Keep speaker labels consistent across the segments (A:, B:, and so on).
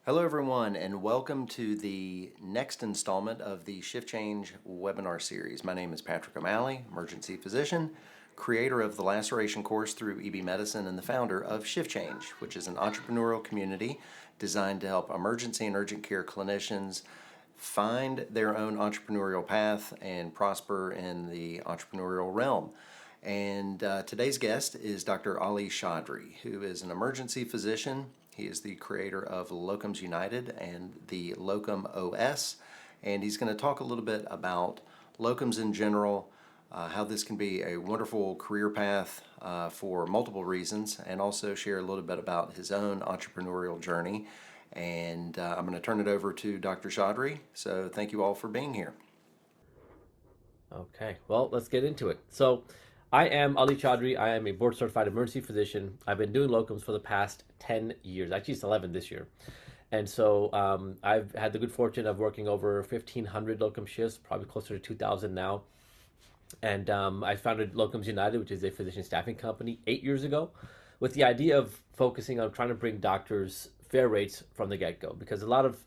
A: Hello, everyone, and welcome to the next installment of the ShiftChange webinar series. My name is Patrick O'Malley, emergency physician, creator of the Laceration course through EB Medicine, and the founder of ShiftChange, which is an entrepreneurial community designed to help emergency and urgent care clinicians find their own entrepreneurial path and prosper in the entrepreneurial realm. And today's guest is Dr. Ali Chaudhary, who is an emergency physician. He is the creator of Locums United and the LocumOS, and he's going to talk a little bit about locums in general, how this can be a wonderful career path for multiple reasons, and also share a little bit about his own entrepreneurial journey. And I'm going to turn it over to Dr. Chaudhary. So thank you all for being here.
B: Okay, well, let's get into it. So I am Ali Chaudhary. I am a board certified emergency physician. I've been doing locums for the past 10 years. Actually, it's 11 this year. And so I've had the good fortune of working over 1,500 locum shifts, probably closer to 2,000 now. And I founded Locums United, which is a physician staffing company, 8 years ago, with the idea of focusing on trying to bring doctors fair rates from the get-go, because a lot of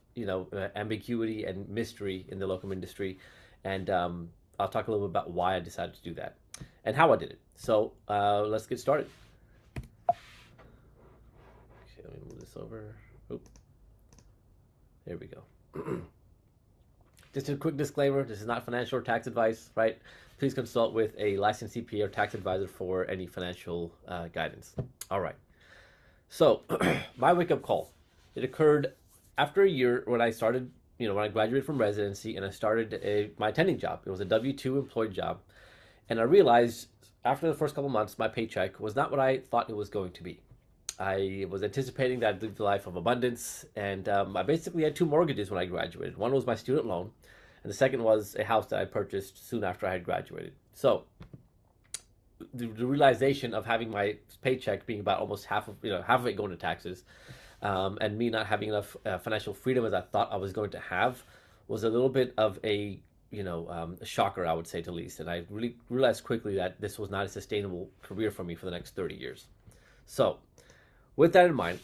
B: ambiguity and mystery in the locum industry. And I'll talk a little bit about why I decided to do that and how I did it. So let's get started. Okay, let me move this over. Oop. There we go. Just a quick disclaimer, this is not financial or tax advice, right? Please consult with a licensed CPA or tax advisor for any financial guidance. All right. So my wake-up call, it occurred after a year when I started, when I graduated from residency and I started my attending job. It was a W-2 employed job. And I realized after the first couple months, my paycheck was not what I thought it was going to be. I was anticipating that I'd live the life of abundance. And I basically had two mortgages when I graduated. One was my student loan, and the second was a house that I purchased soon after I had graduated. So the realization of having my paycheck being about almost half of it going to taxes, and me not having enough financial freedom as I thought I was going to have, was a little bit of a shocker, I would say, to least. And I really realized quickly that this was not a sustainable career for me for the next 30 years. So with that in mind,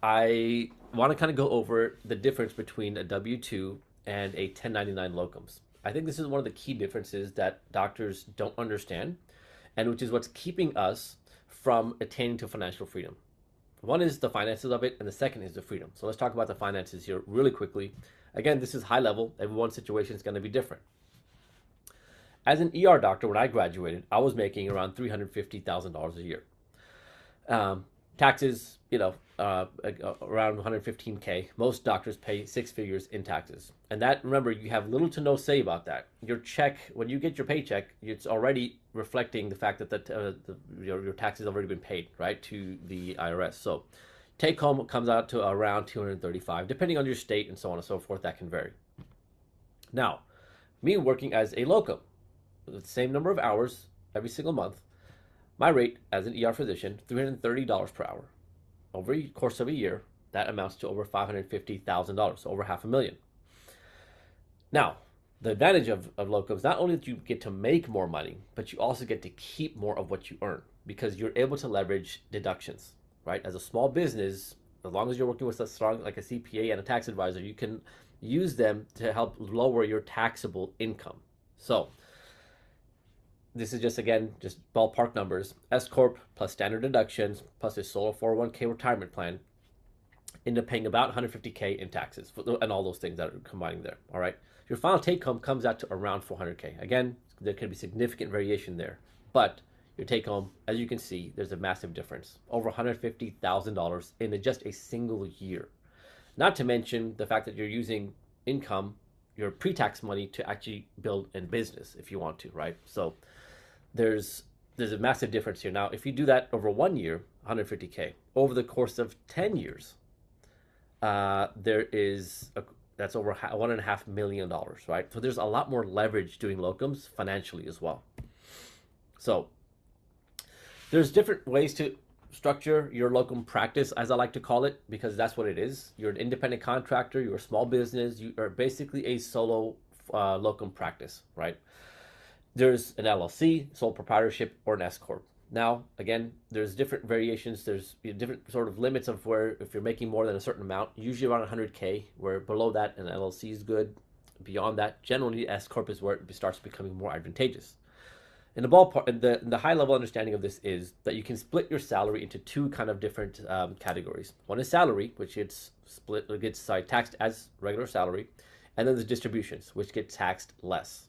B: I want to kind of go over the difference between a W-2 and a 1099 locums. I think this is one of the key differences that doctors don't understand, and which is what's keeping us from attaining to financial freedom. One is the finances of it, and the second is the freedom. So let's talk about the finances here really quickly. Again, this is high level. Everyone's situation is going to be different. As an ER doctor, when I graduated, I was making around $350,000 a year. Taxes, around 115K. Most doctors pay six figures in taxes. And that, remember, you have little to no say about that. Your check, when you get your paycheck, it's already reflecting the fact that your tax has already been paid, right, to the IRS. So take home comes out to around 235, depending on your state and so on and so forth. That can vary. Now, me working as a locum, with the same number of hours every single month, my rate as an ER physician, $330 per hour. Over the course of a year, that amounts to over $550,000, so over $500,000. Now, the advantage of locums, not only that you get to make more money, but you also get to keep more of what you earn, because you're able to leverage deductions, right? As a small business, as long as you're working with a strong, like a CPA and a tax advisor, you can use them to help lower your taxable income. So this is just ballpark numbers. S Corp plus standard deductions plus a solo 401k retirement plan end up paying about $150K in taxes and all those things that are combining there. All right. Your final take home comes out to around $400K. Again, there can be significant variation there, but your take home, as you can see, there's a massive difference. Over $150,000 in just a single year. Not to mention the fact that you're using income, your pre-tax money, to actually build a business if you want to, right? So there's a massive difference here. Now, if you do that over 1 year, $150K. Over the course of 10 years, that's over $1.5 million, right? So there's a lot more leverage doing locums financially as well. So there's different ways to structure your locum practice, as I like to call it, because that's what it is. You're an independent contractor, you're a small business, you are basically a solo locum practice, right? There's an LLC, sole proprietorship, or an S Corp. Now, again, there's different variations. There's different sort of limits of where if you're making more than a certain amount, usually around 100K, where below that an LLC is good. Beyond that, generally S corp is where it starts becoming more advantageous. In the ballpark, the high level understanding of this is that you can split your salary into two kind of different categories. One is salary, which gets taxed as regular salary, and then there's distributions, which get taxed less.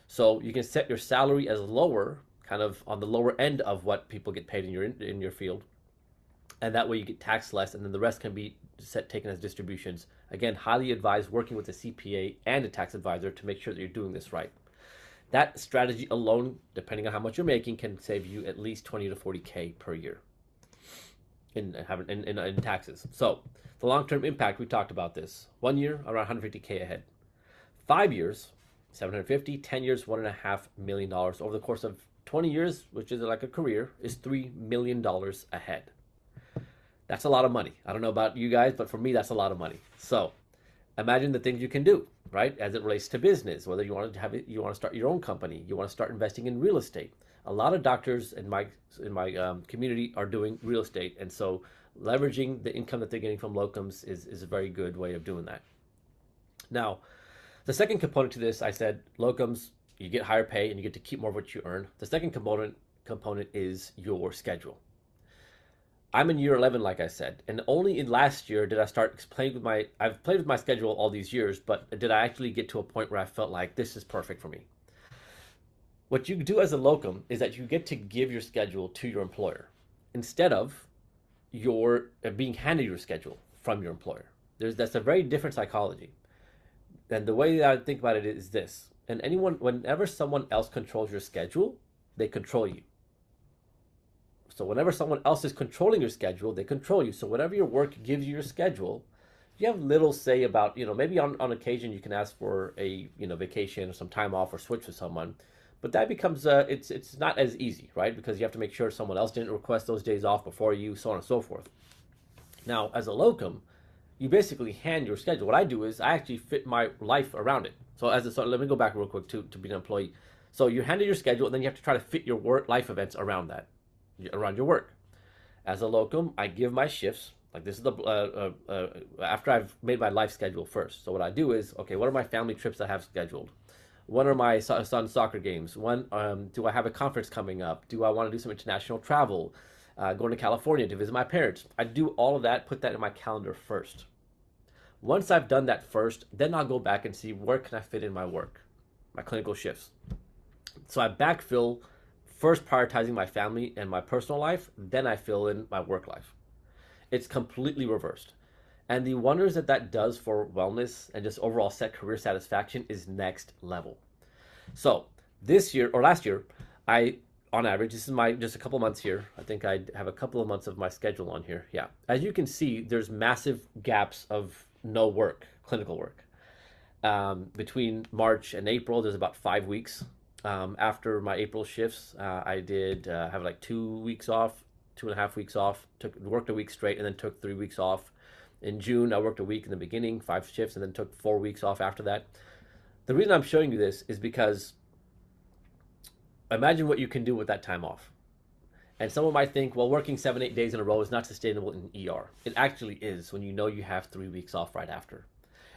B: So you can set your salary as lower, kind of on the lower end of what people get paid in your field, and that way you get taxed less, and then the rest can be taken as distributions. Again, highly advised working with a CPA and a tax advisor to make sure that you're doing this right. That strategy alone, depending on how much you're making, can save you at least 20 to 40K per year in taxes. So the long-term impact, we talked about this. 1 year, around 150K ahead. 5 years, 750. 10 years, $1.5 million. Over the course of 20 years, which is like a career, is $3 million ahead. That's a lot of money. I don't know about you guys, but for me, that's a lot of money. So imagine the things you can do, right? As it relates to business, whether you want to start your own company, you want to start investing in real estate. A lot of doctors in my community are doing real estate, and so leveraging the income that they're getting from locums is a very good way of doing that. Now, the second component to this, I said locums, you get higher pay and you get to keep more of what you earn. The second component is your schedule. I'm in year 11, like I said, and only in last year did I start playing with I've played with my schedule all these years, but did I actually get to a point where I felt like this is perfect for me? What you do as a locum is that you get to give your schedule to your employer instead of your being handed your schedule from your employer. That's a very different psychology. And the way that I think about it is this, and whenever someone else controls your schedule, they control you. So whenever someone else is controlling your schedule, they control you. So whenever your work gives you your schedule, you have little say about, maybe on occasion you can ask for a, vacation or some time off or switch with someone. But that becomes, it's not as easy, right? Because you have to make sure someone else didn't request those days off before you, so on and so forth. Now, as a locum, you basically hand your schedule. What I do is I actually fit my life around it. So let me go back real quick to be an employee. So you're handed your schedule, and then you have to try to fit your work life events around that, around your work. As a locum, I give my shifts. Like this is after I've made my life schedule first. So what I do is, okay, what are my family trips I have scheduled? When are my son's soccer games? When do I have a conference coming up? Do I want to do some international travel? Going to California to visit my parents? I do all of that, put that in my calendar first. Once I've done that first, then I'll go back and see where can I fit in my work, my clinical shifts. So I backfill, first prioritizing my family and my personal life, then I fill in my work life. It's completely reversed. And the wonders that does for wellness and just overall career satisfaction is next level. So this year or last year, on average, this is just a couple months here. I think I have a couple of months of my schedule on here. Yeah. As you can see, there's massive gaps of no work, clinical work. Between March and April, there's about 5 weeks. After my April shifts, I did have like 2 weeks off, 2.5 weeks off, worked a week straight and then took 3 weeks off. In June, I worked a week in the beginning, 5 shifts, and then took 4 weeks off after that. The reason I'm showing you this is because imagine what you can do with that time off. And someone might think, well, working 7-8 days in a row is not sustainable in ER. It actually is when you know you have 3 weeks off right after.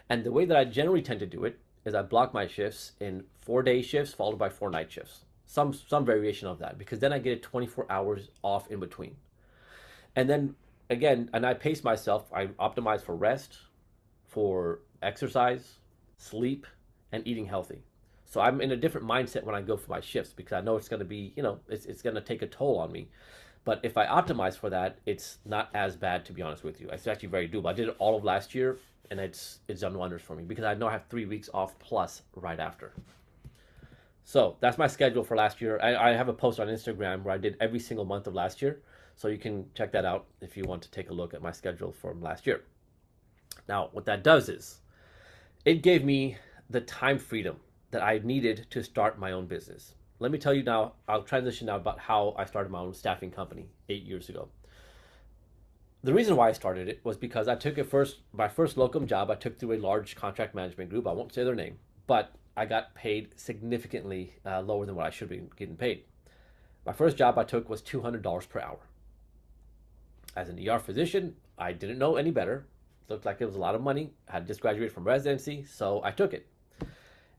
B: And the way that I generally tend to do it is I block my shifts in 4-day shifts followed by 4 night shifts. Some variation of that, because then I get 24 hours off in between. And then again, and I pace myself, I optimize for rest, for exercise, sleep, and eating healthy. So I'm in a different mindset when I go for my shifts because I know it's going to be, it's going to take a toll on me. But if I optimize for that, it's not as bad, to be honest with you. It's actually very doable. I did it all of last year, and it's done wonders for me because I know I have 3 weeks off plus right after. So that's my schedule for last year. I have a post on Instagram where I did every single month of last year. So you can check that out if you want to take a look at my schedule from last year. Now, what that does is it gave me the time freedom that I needed to start my own business. Let me tell you now, I'll transition now about how I started my own staffing company 8 years ago. The reason why I started it was because I took my first locum job I took through a large contract management group. I won't say their name, but I got paid significantly lower than what I should be getting paid. My first job I took was $200 per hour. As an ER physician, I didn't know any better. Looked like it was a lot of money. I had just graduated from residency, so I took it.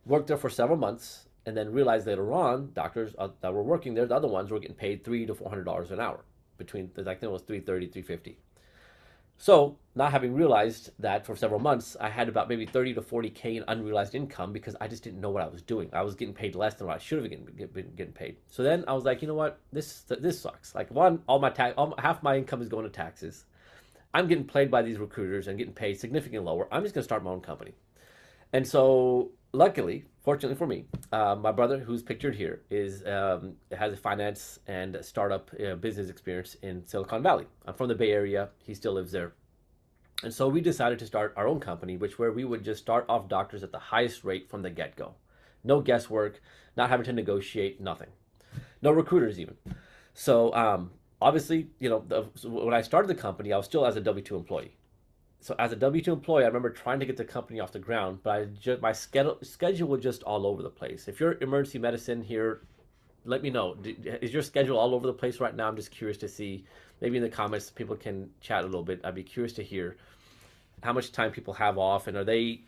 B: Worked there for several months, and then realized later on, doctors that were working there, the other ones were getting paid $300 to $400 an hour. Between, I think it was 330, 350. So, not having realized that for several months, I had about maybe 30 to 40K in unrealized income because I just didn't know what I was doing. I was getting paid less than what I should have been getting paid. So then I was like, you know what, this sucks. Like, one, half my income is going to taxes. I'm getting played by these recruiters and getting paid significantly lower. I'm just going to start my own company. And so, luckily, fortunately for me, my brother, who's pictured here, has a finance and startup business experience in Silicon Valley. I'm from the Bay Area. He still lives there. And so we decided to start our own company, where we would just start off doctors at the highest rate from the get-go. No guesswork, not having to negotiate, nothing. No recruiters even. So obviously, when I started the company, I was still as a W-2 employee. So as a W-2 employee, I remember trying to get the company off the ground, but my schedule was just all over the place. If you're emergency medicine here, let me know. Is your schedule all over the place right now? I'm just curious to see. Maybe in the comments, people can chat a little bit. I'd be curious to hear how much time people have off, and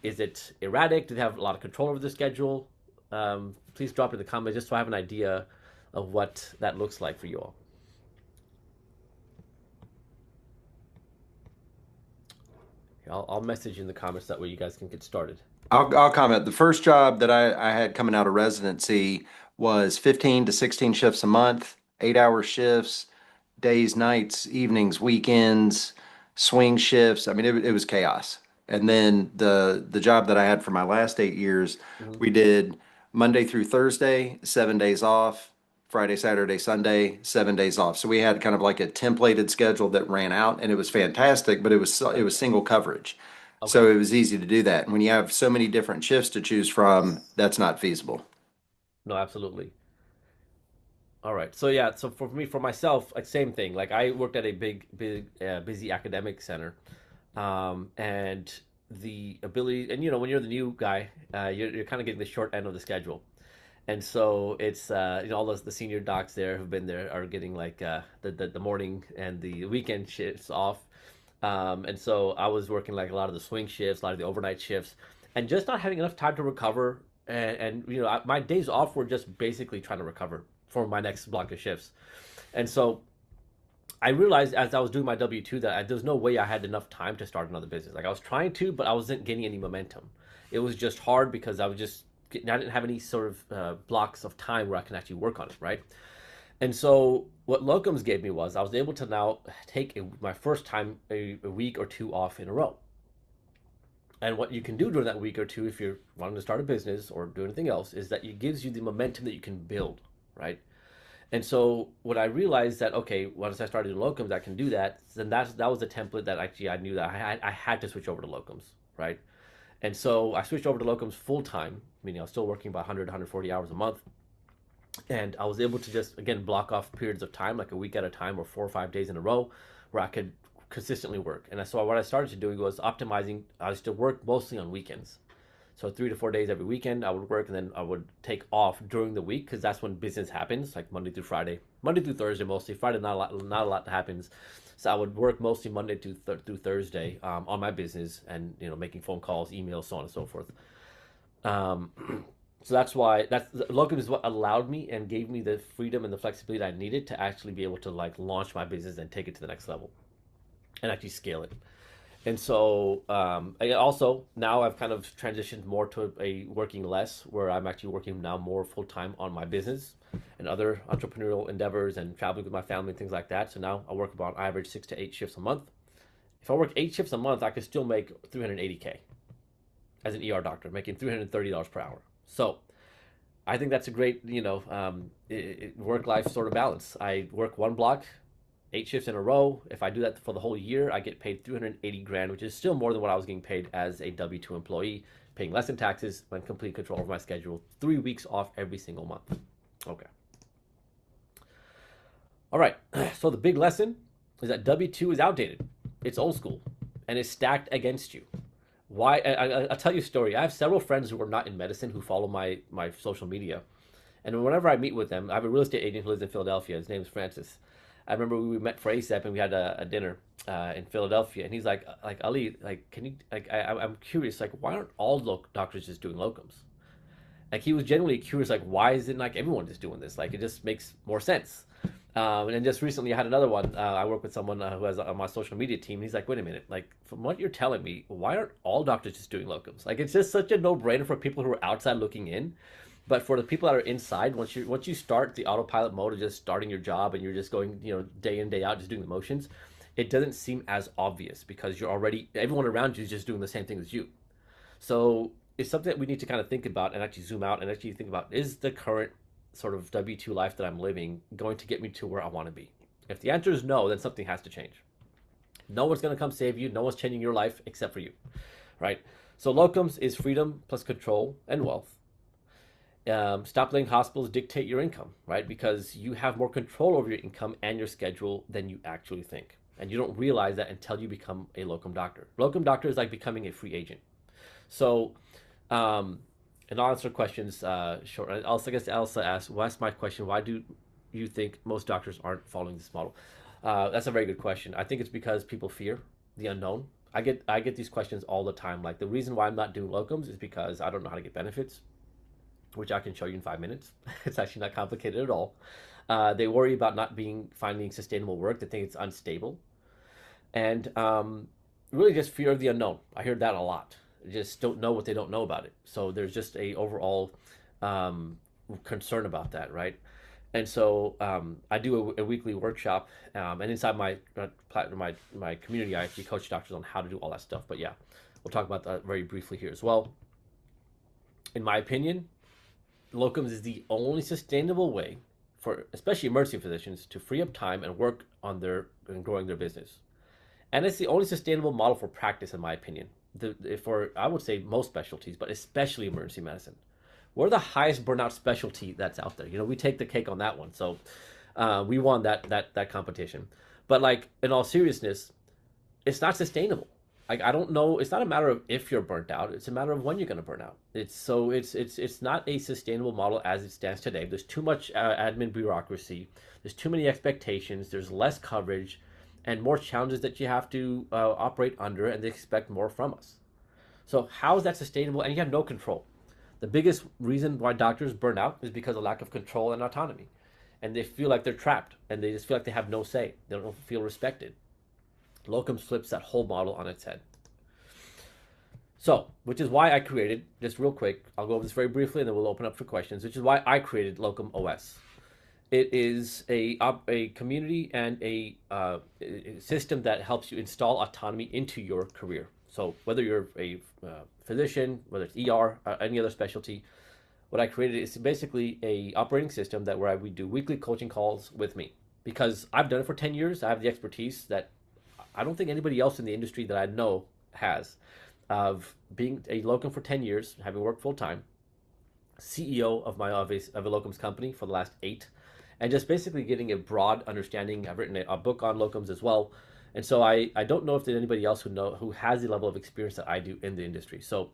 B: is it erratic? Do they have a lot of control over the schedule? Please drop it in the comments just so I have an idea of what that looks like for you all. I'll message you in the comments, that way you guys can get started.
A: I'll comment. The first job that I had coming out of residency was 15 to 16 shifts a month, 8-hour shifts, days, nights, evenings, weekends, swing shifts. I mean, it was chaos. And then the job that I had for my last 8 years,
B: Mhm.
A: we did Monday through Thursday, 7 days off, Friday, Saturday, Sunday, 7 days off. So we had kind of like a templated schedule that ran out, and it was fantastic, but it was single coverage.
B: Okay.
A: So it was easy to do that. And when you have so many different shifts to choose from, that's not feasible.
B: No, absolutely. All right. So yeah, so for myself, like same thing. Like I worked at a big, busy academic center, and the ability, and when you're the new guy, you're kind of getting the short end of the schedule, and so it's all the senior docs there who've been there are getting like the morning and the weekend shifts off, and so I was working like a lot of the swing shifts, a lot of the overnight shifts, and just not having enough time to recover, and my days off were just basically trying to recover for my next block of shifts. And so I realized as I was doing my W-2 that there was no way I had enough time to start another business. Like I was trying to, but I wasn't getting any momentum. It was just hard because I didn't have any sort of blocks of time where I can actually work on it, right? And so what Locums gave me was I was able to now take my first time a week or two off in a row. And what you can do during that week or two, if you're wanting to start a business or do anything else, is that it gives you the momentum that you can build, right? And so when I realized that, okay, once I started in locums, I can do that, then that was a template that actually I knew that I had to switch over to locums, right? And so I switched over to locums full time, meaning I was still working about 100, 140 hours a month. And I was able to just, again, block off periods of time, like a week at a time or 4 or 5 days in a row, where I could consistently work. And so what I started doing was optimizing. I used to work mostly on weekends. So 3 to 4 days every weekend I would work, and then I would take off during the week because that's when business happens, like Monday through Friday, Monday through Thursday mostly. Friday not a lot happens, so I would work mostly Monday through Thursday on my business, and making phone calls, emails, so on and so forth. Um, so that's Locum is what allowed me and gave me the freedom and the flexibility I needed to actually be able to like launch my business and take it to the next level and actually scale it. And so I also now I've kind of transitioned more to a working less, where I'm actually working now more full time on my business and other entrepreneurial endeavors and traveling with my family and things like that. So now I work about average 6 to 8 shifts a month. If I work 8 shifts a month, I could still make 380K as an ER doctor, making $330 per hour. So I think that's a great work life sort of balance. I work one block, 8 shifts in a row. If I do that for the whole year, I get paid 380 grand, which is still more than what I was getting paid as a W-2 employee, paying less in taxes, and complete control over my schedule. 3 weeks off every single month. Okay. All right. So the big lesson is that W-2 is outdated. It's old school, and it's stacked against you. Why? I'll tell you a story. I have several friends who are not in medicine who follow my social media. And whenever I meet with them, I have a real estate agent who lives in Philadelphia. His name is Francis. I remember we met for ASAP and we had a dinner in Philadelphia, and he's like Ali, like, can you like I'm curious, like, why aren't all doctors just doing locums? Like, he was genuinely curious, like, why isn't like everyone just doing this? Like, it just makes more sense. And just recently, I had another one. I work with someone who has on my social media team. And he's like, wait a minute, like, from what you're telling me, why aren't all doctors just doing locums? Like, it's just such a no-brainer for people who are outside looking in. But for the people that are inside, once you start the autopilot mode of just starting your job and you're just going, day in, day out, just doing the motions, it doesn't seem as obvious because everyone around you is just doing the same thing as you. So it's something that we need to kind of think about and actually zoom out and actually think about, is the current sort of W-2 life that I'm living going to get me to where I want to be? If the answer is no, then something has to change. No one's going to come save you. No one's changing your life except for you, right? So locums is freedom plus control and wealth. Stop letting hospitals dictate your income, right? Because you have more control over your income and your schedule than you actually think. And you don't realize that until you become a locum doctor. Locum doctor is like becoming a free agent. So, and I'll answer questions short. Also, I guess Elsa asked, well, that's my question. Why do you think most doctors aren't following this model? That's a very good question. I think it's because people fear the unknown. I get these questions all the time. Like, the reason why I'm not doing locums is because I don't know how to get benefits, which I can show you in 5 minutes. It's actually not complicated at all. They worry about not finding sustainable work. They think it's unstable. And really just fear of the unknown. I hear that a lot. They just don't know what they don't know about it. So there's just a overall concern about that, right? And so I do a weekly workshop, and inside my community, I actually coach doctors on how to do all that stuff. But yeah, we'll talk about that very briefly here as well. In my opinion, locums is the only sustainable way for especially emergency physicians to free up time and work on growing their business. And it's the only sustainable model for practice, in my opinion, for, I would say, most specialties, but especially emergency medicine. We're the highest burnout specialty that's out there. We take the cake on that one. So we won that competition. But like, in all seriousness, it's not sustainable. Like, I don't know. It's not a matter of if you're burnt out. It's a matter of when you're going to burn out. It's not a sustainable model as it stands today. There's too much admin bureaucracy. There's too many expectations. There's less coverage and more challenges that you have to operate under, and they expect more from us. So how is that sustainable? And you have no control. The biggest reason why doctors burn out is because of lack of control and autonomy. And they feel like they're trapped, and they just feel like they have no say. They don't feel respected. Locums flips that whole model on its head. So, which is why I created, just real quick, I'll go over this very briefly and then we'll open up for questions, which is why I created LocumOS. It is a community and a system that helps you install autonomy into your career. So whether you're a physician, whether it's ER, any other specialty, what I created is basically a operating system where we do weekly coaching calls with me. Because I've done it for 10 years, I have the expertise that I don't think anybody else in the industry that I know has, of being a locum for 10 years, having worked full time, CEO of a locums company for the last 8, and just basically getting a broad understanding. I've written a book on locums as well. And so I don't know if there's anybody else who has the level of experience that I do in the industry. So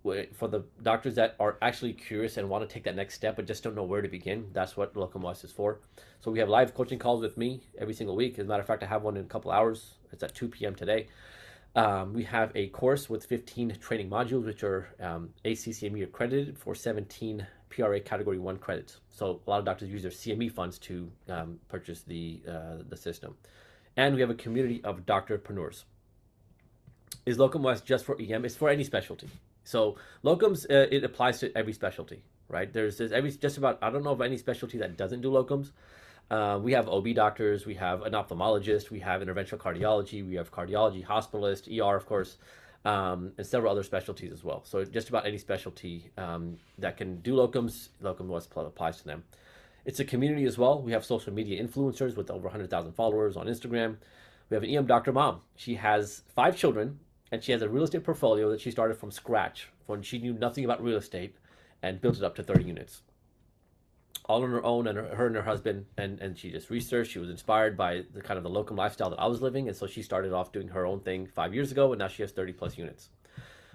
B: for the doctors that are actually curious and want to take that next step but just don't know where to begin, that's what LocumOS is for. So we have live coaching calls with me every single week. As a matter of fact, I have one in a couple hours. It's at 2 p.m. today. We have a course with 15 training modules, which are ACCME accredited for 17 PRA Category 1 credits. So a lot of doctors use their CME funds to purchase the system. And we have a community of doctorpreneurs. Is LocumOS just for EM? It's for any specialty. So locums, it applies to every specialty, right? There's just about, I don't know of any specialty that doesn't do locums. We have OB doctors, we have an ophthalmologist, we have interventional cardiology, we have cardiology, hospitalist, ER, of course, and several other specialties as well. So just about any specialty that can do locums, LocumOS applies to them. It's a community as well. We have social media influencers with over 100,000 followers on Instagram. We have an EM doctor mom. She has 5 children, and she has a real estate portfolio that she started from scratch when she knew nothing about real estate and built it up to 30 units. All on her own, and her and her husband, and she just researched. She was inspired by the kind of the locum lifestyle that I was living, and so she started off doing her own thing 5 years ago, and now she has 30 plus units.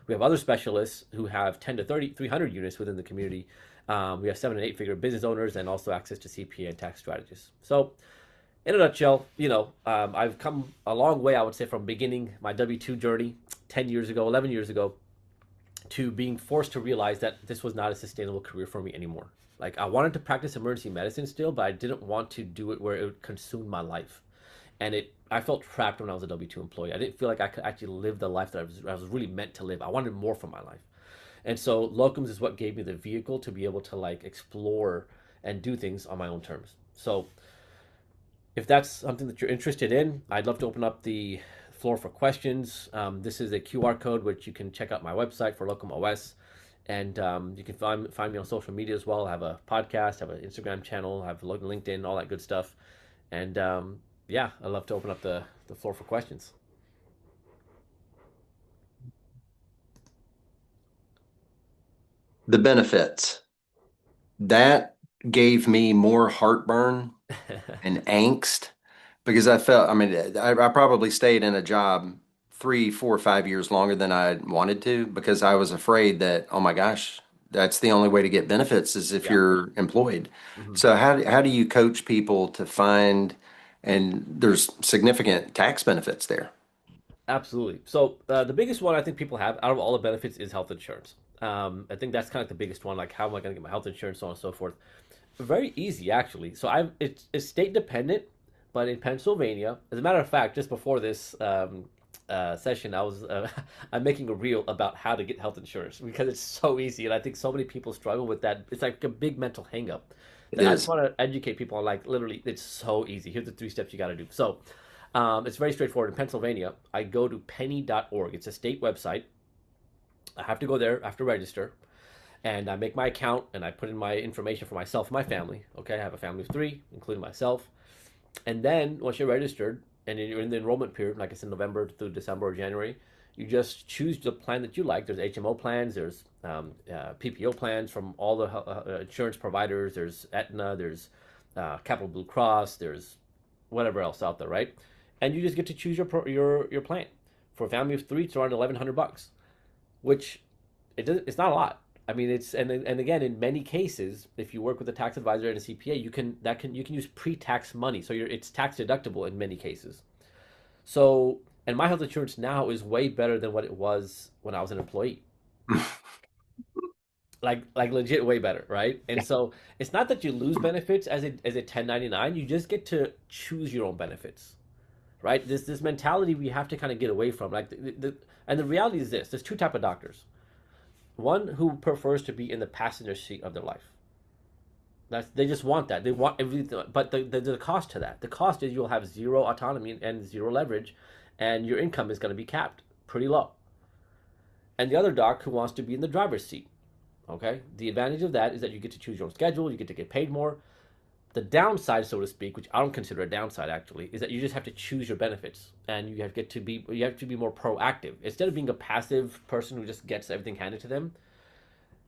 B: We have other specialists who have 10 to 30, 300 units within the community. We have 7 and 8 figure business owners and also access to CPA and tax strategists. So, in a nutshell, I've come a long way, I would say, from beginning my W 2 journey 10 years ago, 11 years ago, to being forced to realize that this was not a sustainable career for me anymore. Like, I wanted to practice emergency medicine still, but I didn't want to do it where it would consume my life. And I felt trapped when I was a W 2 employee. I didn't feel like I could actually live the life that I was really meant to live. I wanted more from my life. And so locums is what gave me the vehicle to be able to like explore and do things on my own terms. So if that's something that you're interested in, I'd love to open up the floor for questions. This is a QR code which you can check out my website for LocumOS, and you can find me on social media as well. I have a podcast, have an Instagram channel, I have LinkedIn, all that good stuff. And yeah, I'd love to open up the floor for questions.
A: The benefits. That gave me more heartburn and angst because I felt, I mean, I probably stayed in a job 3, 4, 5 years longer than I wanted to because I was afraid that, oh my gosh, that's the only way to get benefits is if
B: Yeah.
A: you're employed.
B: Hmm.
A: So how do you coach people to find, and there's significant tax benefits there.
B: Absolutely. So the biggest one I think people have out of all the benefits is health insurance. I think that's kind of the biggest one. Like, how am I going to get my health insurance, so on and so forth. Very easy, actually. So it's state dependent, but in Pennsylvania, as a matter of fact, just before this session, I'm making a reel about how to get health insurance because it's so easy, and I think so many people struggle with that. It's like a big mental hangup
A: It
B: that I just
A: is.
B: want to educate people on. Like, literally, it's so easy. Here's the 3 steps you got to do. So it's very straightforward. In Pennsylvania, I go to penny.org. It's a state website. I have to go there. I have to register. And I make my account and I put in my information for myself and my family. Okay, I have a family of 3, including myself. And then once you're registered and you're in the enrollment period, like it's in November through December or January, you just choose the plan that you like. There's HMO plans, there's PPO plans from all the insurance providers. There's Aetna, there's Capital Blue Cross, there's whatever else out there, right? And you just get to choose your plan. For a family of 3, it's around $1,100, which it's not a lot. I mean, and again, in many cases, if you work with a tax advisor and a CPA, you can use pre-tax money, so it's tax deductible in many cases. So, and my health insurance now is way better than what it was when I was an employee. Like legit way better, right? And so it's not that you lose benefits as a 1099, you just get to choose your own benefits, right? This mentality we have to kind of get away from. Like and the reality is this: there's 2 type of doctors. One who prefers to be in the passenger seat of their life. They just want that. They want everything, but the cost to that. The cost is you'll have zero autonomy and zero leverage, and your income is going to be capped pretty low. And the other doc who wants to be in the driver's seat. Okay, the advantage of that is that you get to choose your own schedule. You get to get paid more. The downside, so to speak, which I don't consider a downside actually, is that you just have to choose your benefits, and you have to be more proactive instead of being a passive person who just gets everything handed to them.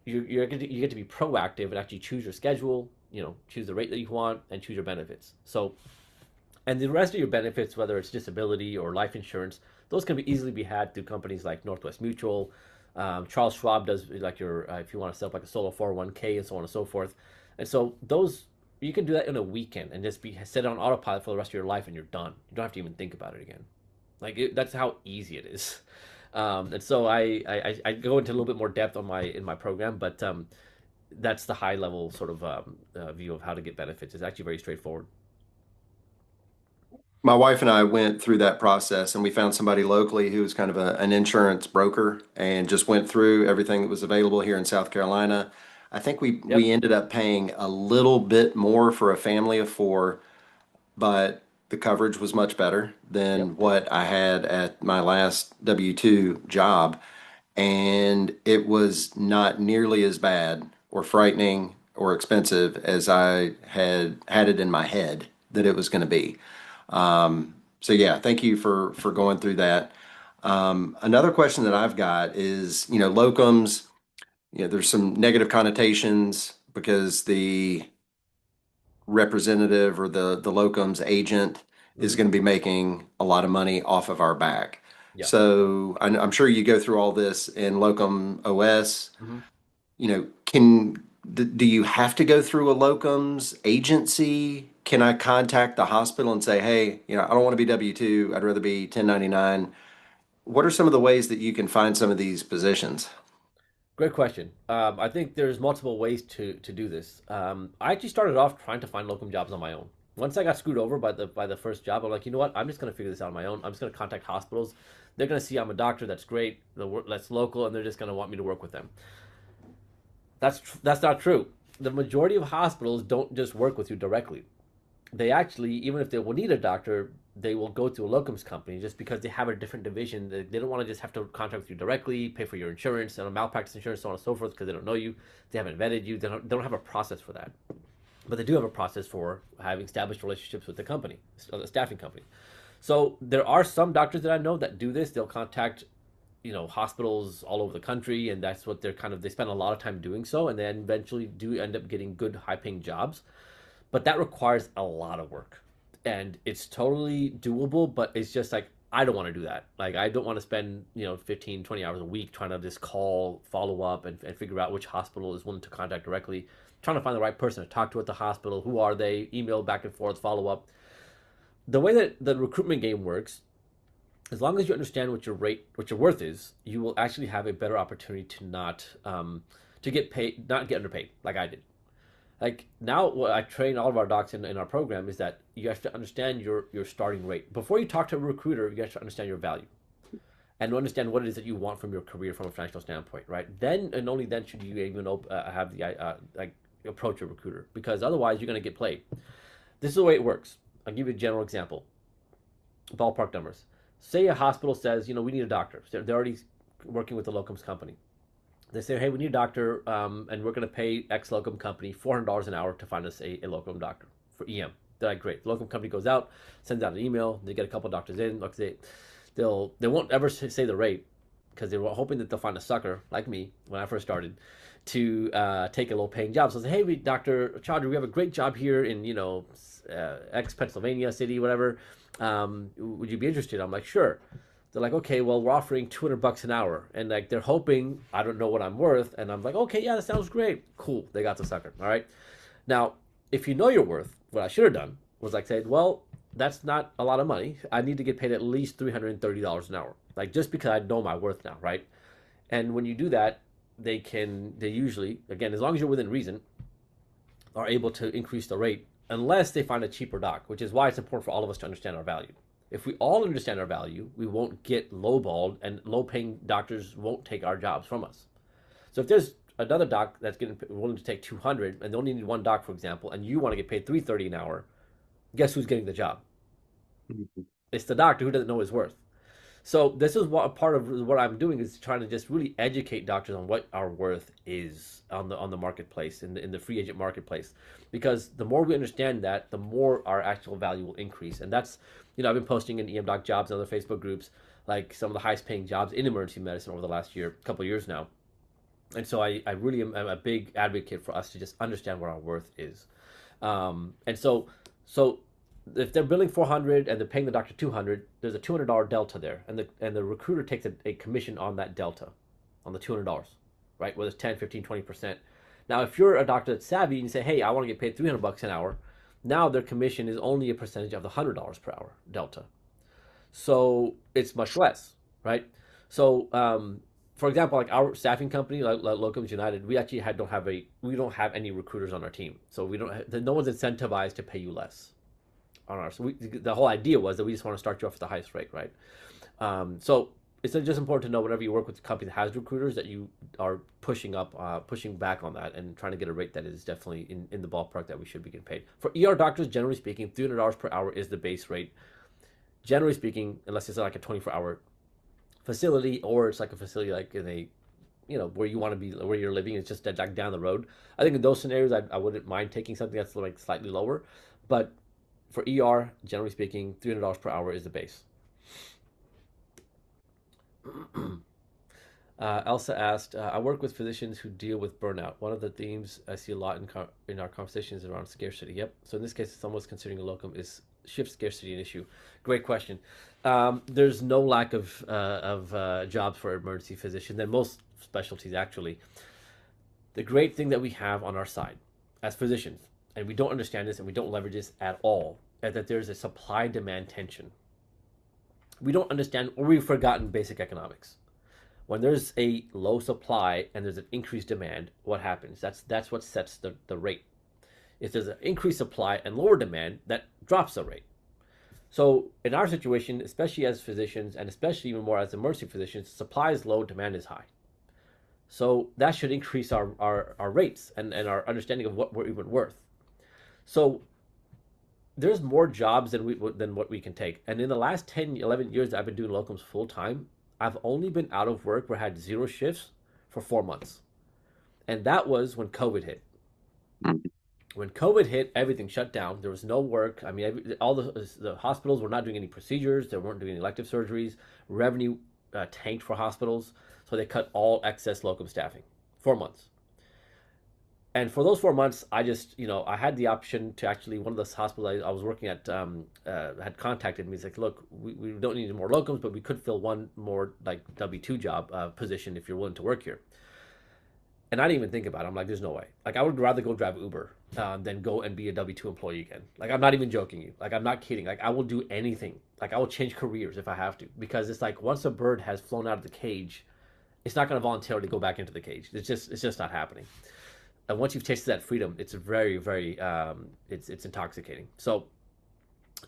B: You get to be proactive and actually choose your schedule. Choose the rate that you want and choose your benefits. So, and the rest of your benefits, whether it's disability or life insurance, those can easily be had through companies like Northwest Mutual. Charles Schwab does like your if you want to set up like a solo 401k and so on and so forth. And so those you can do that in a weekend and just be set on autopilot for the rest of your life, and you're done. You don't have to even think about it again. That's how easy it is. And so I go into a little bit more depth on in my program, but that's the high level sort of view of how to get benefits. It's actually very straightforward.
A: My wife and I went through that process and we found somebody locally who was kind of an insurance broker and just went through everything that was available here in South Carolina. I think we
B: Yep.
A: ended up paying a little bit more for a family of 4, but the coverage was much better
B: Yep.
A: than what I had at my last W-2 job. And it was not nearly as bad or frightening or expensive as I had it in my head that it was going to be. So yeah, thank you for going through that. Another question that I've got is, locums, there's some negative connotations because the representative or the locums agent is
B: Hmm.
A: going to be making a lot of money off of our back.
B: Yeah.
A: So I'm sure you go through all this in Locum OS.
B: Hmm.
A: Do you have to go through a locums agency? Can I contact the hospital and say, hey, I don't want to be W-2, I'd rather be 1099? What are some of the ways that you can find some of these positions?
B: Great question. I think there's multiple ways to do this. I actually started off trying to find locum jobs on my own. Once I got screwed over by the first job, I'm like, you know what? I'm just gonna figure this out on my own. I'm just gonna contact hospitals. They're gonna see I'm a doctor. That's great. That's local, and they're just gonna want me to work with them. That's not true. The majority of hospitals don't just work with you directly. They actually, even if they will need a doctor, they will go to a locums company just because they have a different division. They don't want to just have to contract with you directly, pay for your insurance and malpractice insurance, so on and so forth, because they don't know you, they haven't vetted you, they don't have a process for that. But they do have a process for having established relationships with the company, the staffing company. So there are some doctors that I know that do this. They'll contact hospitals all over the country, and that's what they spend a lot of time doing so, and then eventually do end up getting good high paying jobs, but that requires a lot of work, and it's totally doable, but it's just like I don't want to do that. Like, I don't want to spend 15, 20 hours a week trying to just call, follow up, and figure out which hospital is willing to contact directly, trying to find the right person to talk to at the hospital. Who are they? Email back and forth, follow up. The way that the recruitment game works, as long as you understand what your worth is, you will actually have a better opportunity to not to get paid, not get underpaid like I did. Like, now, what I train all of our docs in our program is that you have to understand your starting rate before you talk to a recruiter. You have to understand your value and understand what it is that you want from your career from a financial standpoint, right? Then and only then should you even have the like approach a recruiter, because otherwise you're going to get played. This is the way it works. I'll give you a general example. Ballpark numbers. Say a hospital says, we need a doctor. They're already working with the locums company. They say, hey, we need a doctor, and we're going to pay X locum company $400 an hour to find us a locum doctor for EM. They're like, great. The locum company goes out, sends out an email. They get a couple doctors in. Like, they won't ever say the rate, because they were hoping that they'll find a sucker like me when I first started to take a low paying job. So I say, hey, Dr. Chaudhary, we have a great job here in X Pennsylvania city, whatever. Would you be interested? I'm like, sure. They're like, okay, well, we're offering $200 an hour, and like they're hoping I don't know what I'm worth, and I'm like, okay, yeah, that sounds great, cool. They got the sucker. All right. Now, if you know your worth, what I should have done was like said, well, that's not a lot of money. I need to get paid at least $330 an hour, like, just because I know my worth now, right? And when you do that, they usually, again, as long as you're within reason, are able to increase the rate unless they find a cheaper doc, which is why it's important for all of us to understand our value. If we all understand our value, we won't get lowballed, and low-paying doctors won't take our jobs from us. So if there's another doc that's willing to take 200, and they only need one doc, for example, and you want to get paid 330 an hour, guess who's getting the job? It's the doctor who doesn't know his worth. So this is what part of what I'm doing is trying to just really educate doctors on what our worth is on the marketplace, in the free agent marketplace, because the more we understand that, the more our actual value will increase. And that's, I've been posting in EM Doc jobs and other Facebook groups, like some of the highest paying jobs in emergency medicine over the last couple of years now. And so I really am a big advocate for us to just understand what our worth is. And so if they're billing 400 and they're paying the doctor 200, there's a $200 delta there, and the recruiter takes a commission on that delta, on the $200, right? Whether it's 10, 15, 20%. Now, if you're a doctor that's savvy and you say, hey, I want to get paid $300 an hour, now their commission is only a percentage of the $100 per hour delta. So it's much less, right? So, for example, like our staffing company, like Locums United, we actually we don't have any recruiters on our team, so we don't have, no one's incentivized to pay you less on ours. So the whole idea was that we just want to start you off at the highest rate, right? So it's just important to know whenever you work with a company that has recruiters that you are pushing back on that and trying to get a rate that is definitely in the ballpark that we should be getting paid. For ER doctors, generally speaking, $300 per hour is the base rate. Generally speaking, unless it's like a 24-hour facility, or it's like a facility like in a where you want to be, where you're living, it's just like down the road. I think in those scenarios, I wouldn't mind taking something that's like slightly lower, but for ER, generally speaking, $300 per hour is the base. Elsa asked, I work with physicians who deal with burnout. One of the themes I see a lot in our conversations is around scarcity. Yep. So in this case, if someone's considering a locum, is shift scarcity an issue? Great question. There's no lack of jobs for emergency physicians, and most specialties actually. The great thing that we have on our side as physicians, and we don't understand this and we don't leverage this at all, is that there's a supply demand tension. We don't understand, or we've forgotten basic economics. When there's a low supply and there's an increased demand, what happens? That's what sets the rate. If there's an increased supply and lower demand, that drops the rate. So in our situation, especially as physicians, and especially even more as emergency physicians, supply is low, demand is high. So that should increase our rates and our understanding of what we're even worth. So there's more jobs than what we can take. And in the last 10, 11 years that I've been doing locums full time, I've only been out of work where I had 0 shifts for 4 months. And that was when COVID hit. When COVID hit, everything shut down. There was no work. I mean, all the hospitals were not doing any procedures. They weren't doing any elective surgeries. Revenue tanked for hospitals. So they cut all excess locum staffing. 4 months. And for those 4 months, I just, I had the option to actually, one of the hospitals I was working at had contacted me. He's like, look, we don't need any more locums, but we could fill one more like W-2 job position if you're willing to work here. And I didn't even think about it. I'm like, there's no way. Like, I would rather go drive Uber than go and be a W-2 employee again. Like, I'm not even joking you. Like, I'm not kidding. Like, I will do anything. Like, I will change careers if I have to. Because it's like, once a bird has flown out of the cage, it's not going to voluntarily go back into the cage. It's just not happening. And once you've tasted that freedom, it's very, very, it's intoxicating. So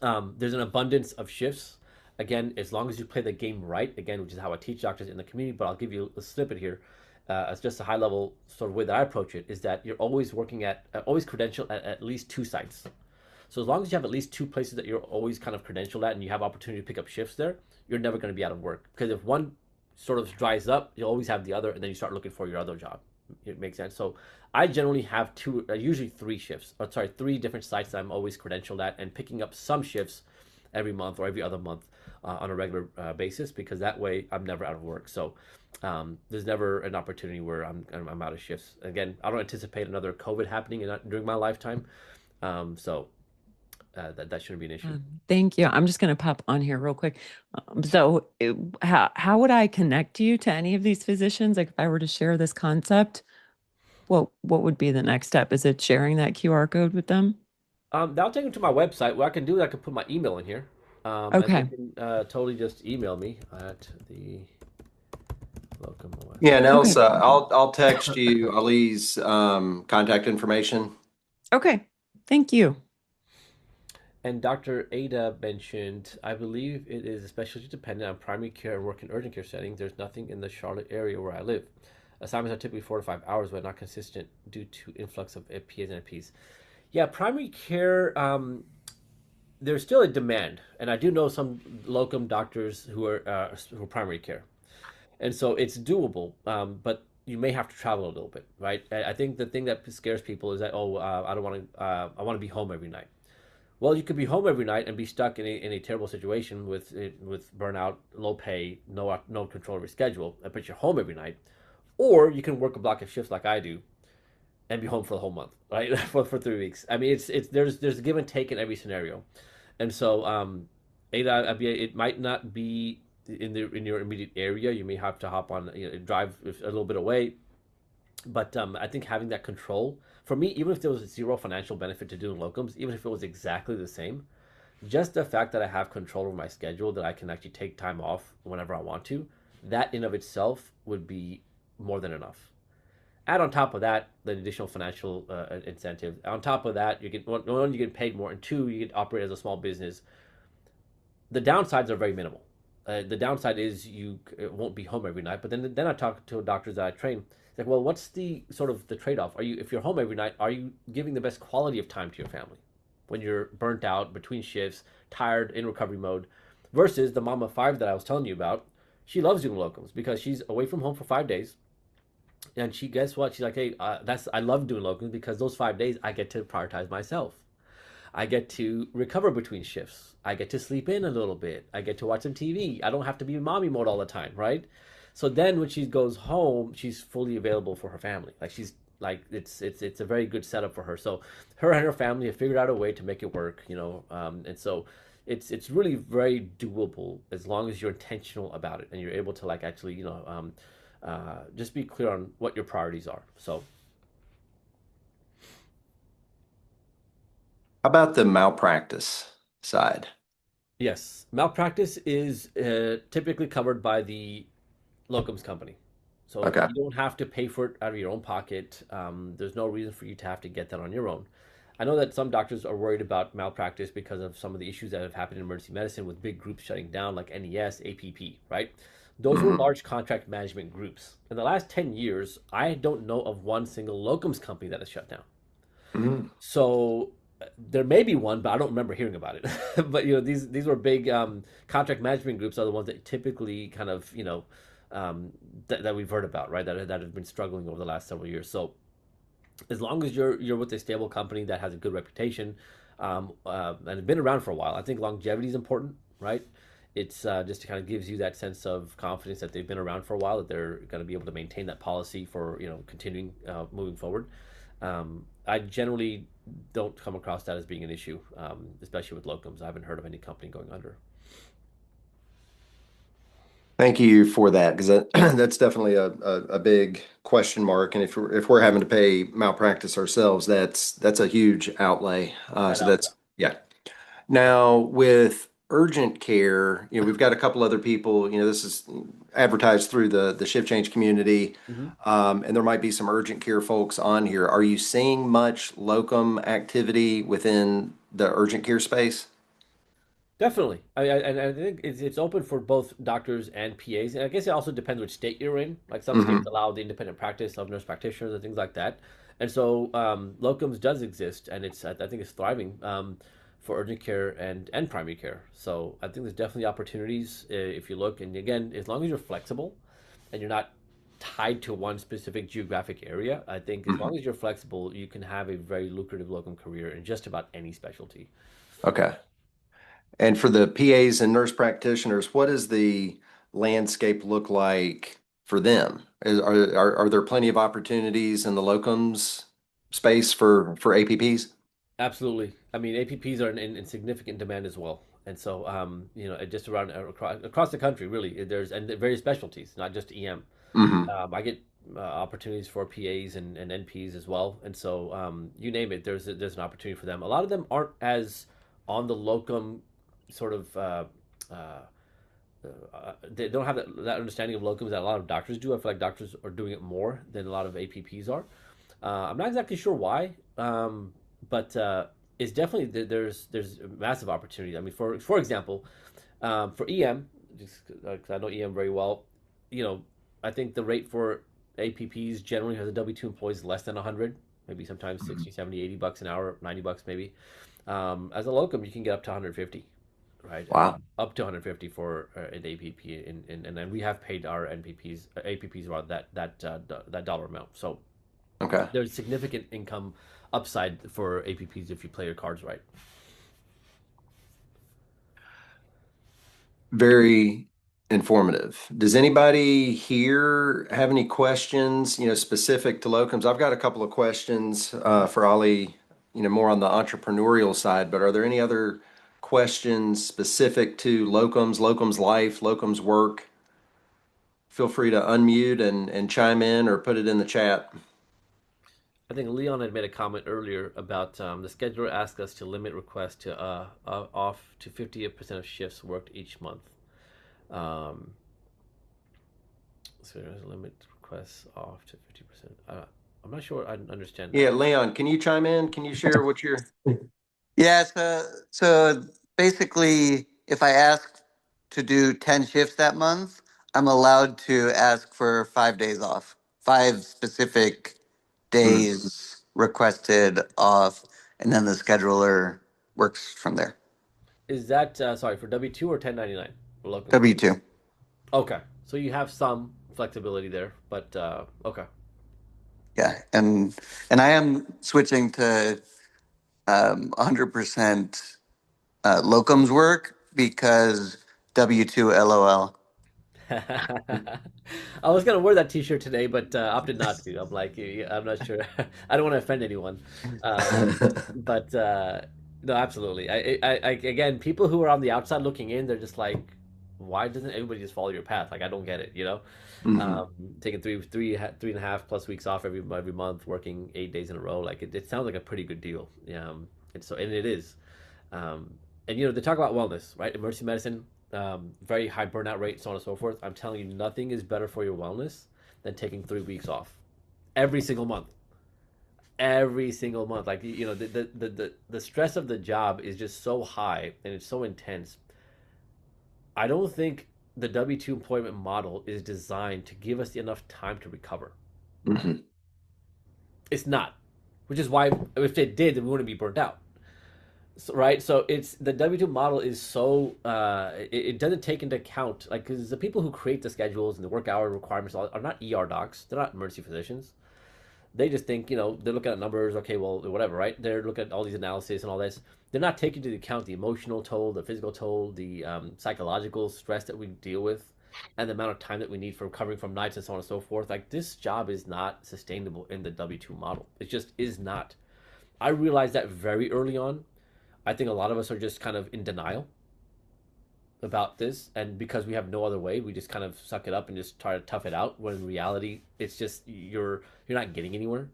B: there's an abundance of shifts. Again, as long as you play the game right, again, which is how I teach doctors in the community, but I'll give you a snippet here. As just a high level sort of way that I approach it is that you're always working always credentialed at least 2 sites. So as long as you have at least 2 places that you're always kind of credentialed at and you have opportunity to pick up shifts there, you're never going to be out of work. Because if one sort of dries up, you'll always have the other, and then you start looking for your other job. It makes sense. So I generally have usually 3 shifts, 3 different sites that I'm always credentialed at and picking up some shifts every month or every other month on a regular basis, because that way I'm never out of work. So there's never an opportunity where I'm out of shifts. Again, I don't anticipate another COVID happening during my lifetime. So that shouldn't be an issue.
C: Thank you. I'm just going to pop on here real quick. How would I connect you to any of these physicians? Like if I were to share this concept, what would be the next step? Is it sharing that QR code with them?
B: That'll take them to my website. What I can do is I can put my email in here.
C: Okay.
B: And they can totally just email me at the LocumOS.
A: Yeah, and Elsa, I'll text you Ali's contact information.
C: Okay. Thank you.
B: And Dr. Ada mentioned, I believe it is especially dependent on primary care and work in urgent care settings. There's nothing in the Charlotte area where I live. Assignments are typically 4 to 5 hours, but not consistent due to influx of PAs and NPs. Yeah, primary care, there's still a demand. And I do know some locum doctors who are primary care. And so it's doable, but you may have to travel a little bit, right? I think the thing that scares people is that, I don't want to, I want to be home every night. Well, you could be home every night and be stuck in a terrible situation with burnout, low pay, no control of your schedule, but you're home every night. Or you can work a block of shifts like I do and be home for the whole month, right? for 3 weeks. I mean, there's a give and take in every scenario. And so it might not be in your immediate area. You may have to hop on, drive a little bit away. But I think having that control, for me, even if there was 0 financial benefit to doing locums, even if it was exactly the same, just the fact that I have control over my schedule, that I can actually take time off whenever I want to, that in of itself would be more than enough. Add on top of that the additional financial incentive. On top of that, you get paid more, and 2, you get operate as a small business. The downsides are very minimal. The downside is you won't be home every night. But then I talk to doctors that I train. It's like, well, what's the sort of the trade-off? If you're home every night, are you giving the best quality of time to your family when you're burnt out between shifts, tired, in recovery mode, versus the mom of 5 that I was telling you about? She loves doing locums because she's away from home for 5 days, and guess what? She's like, hey, I love doing locums because those 5 days I get to prioritize myself. I get to recover between shifts. I get to sleep in a little bit. I get to watch some TV. I don't have to be in mommy mode all the time, right? So then when she goes home, she's fully available for her family. Like she's Like it's a very good setup for her. So her and her family have figured out a way to make it work, and so it's really very doable as long as you're intentional about it and you're able to like actually just be clear on what your priorities are. So
A: How about the malpractice side?
B: yes, malpractice is typically covered by the locums company. So
A: Okay.
B: you don't have to pay for it out of your own pocket. There's no reason for you to have to get that on your own. I know that some doctors are worried about malpractice because of some of the issues that have happened in emergency medicine with big groups shutting down, like NES, APP, right? Those were
A: Hmm.
B: large contract management groups. In the last 10 years, I don't know of one single locums company that has shut down.
A: Hmm.
B: So there may be one, but I don't remember hearing about it. But these were big contract management groups are the ones that typically kind of that we've heard about, right? That have been struggling over the last several years. So as long as you're with a stable company that has a good reputation and have been around for a while, I think longevity is important, right? It's just kind of gives you that sense of confidence that they've been around for a while, that they're going to be able to maintain that policy for continuing moving forward. I generally don't come across that as being an issue, especially with locums. I haven't heard of any company going under.
A: Thank you for that, because that's definitely a big question mark. And if we're having to pay malpractice ourselves, that's a huge outlay.
B: I
A: So
B: know.
A: that's yeah. Now with urgent care, we've got a couple other people. This is advertised through the shift change community,
B: Mhm.
A: and there might be some urgent care folks on here. Are you seeing much locum activity within the urgent care space?
B: Definitely. And I think it's open for both doctors and PAs. And I guess it also depends which state you're in. Like some states
A: Hmm.
B: allow the independent practice of nurse practitioners and things like that. And so locums does exist, and I think it's thriving for urgent care and primary care. So I think there's definitely opportunities if you look. And again, as long as you're flexible and you're not tied to one specific geographic area, I think as
A: Hmm.
B: long as you're flexible, you can have a very lucrative locum career in just about any specialty.
A: Okay. And for the PAs and nurse practitioners, what does the landscape look like for them? Are there plenty of opportunities in the locums space for APPs?
B: Absolutely. I mean, APPs are in significant demand as well. And so, just around across the country, really, and various specialties, not just EM.
A: Hmm.
B: I get opportunities for PAs and NPs as well. And so, you name it, there's an opportunity for them. A lot of them aren't as on the locum sort of. Uh, they don't have that understanding of locums that a lot of doctors do. I feel like doctors are doing it more than a lot of APPs are. I'm not exactly sure why, but it's definitely there's a massive opportunity. I mean, for example, for EM, just 'cause I know EM very well, you know, I think the rate for APPs generally has a W-2 employees less than 100, maybe sometimes 60, 70, $80 an hour, $90 maybe. As a locum, you can get up to 150, right?
A: Wow.
B: Up to 150 for an APP, and then we have paid our NPPs, APPs around that dollar amount. So
A: Okay.
B: there's significant income upside for APPs if you play your cards right.
A: Very informative. Does anybody here have any questions, specific to locums? I've got a couple of questions for Ali, more on the entrepreneurial side, but are there any other questions specific to locums life, locums work? Feel free to unmute and chime in or put it in the chat.
B: I think Leon had made a comment earlier about the scheduler asked us to limit requests to off to 50% of shifts worked each month. Um, so there's a limit requests off to 50%. I'm not sure I understand
A: Yeah,
B: that.
A: Leon, can you chime in? Can you share what you're?
D: Yeah, so basically, if I ask to do 10 shifts that month, I'm allowed to ask for 5 days off, five specific
A: Hmm.
D: days requested off, and then the scheduler works from there.
B: Is that sorry for W-2 or 1099 or locum?
D: W2.
B: Okay, so you have some flexibility there, but okay.
D: Yeah, and I am switching to 100% locums work because W2 LOL.
B: I was gonna wear that T-shirt today, but opted not to. I'm like, yeah, I'm not sure. I don't want to offend anyone. Um, but no, absolutely. Again, people who are on the outside looking in, they're just like, why doesn't everybody just follow your path? Like, I don't get it, you know?
A: Mhm.
B: Um, Taking three and a half plus weeks off every month, working 8 days in a row. Like, it sounds like a pretty good deal. And it is. Um, and they talk about wellness, right? Emergency medicine, very high burnout rate, so on and so forth. I'm telling you, nothing is better for your wellness than taking 3 weeks off every single month. Every single month, like the stress of the job is just so high and it's so intense. I don't think the W-2 employment model is designed to give us enough time to recover.
A: Mhm.
B: It's not, which is why if it did, then we wouldn't be burnt out. So, right, so it's the W-2 model is so it doesn't take into account, like, because the people who create the schedules and the work hour requirements are not ER docs, they're not emergency physicians. They just think, they're looking at numbers, okay, well, whatever, right? They're looking at all these analyses and all this. They're not taking into account the emotional toll, the physical toll, the psychological stress that we deal with, and the amount of time that we need for recovering from nights and so on and so forth. Like, this job is not sustainable in the W-2 model. It just is not. I realized that very early on. I think a lot of us are just kind of in denial about this, and because we have no other way, we just kind of suck it up and just try to tough it out. When in reality, it's just you're not getting anywhere.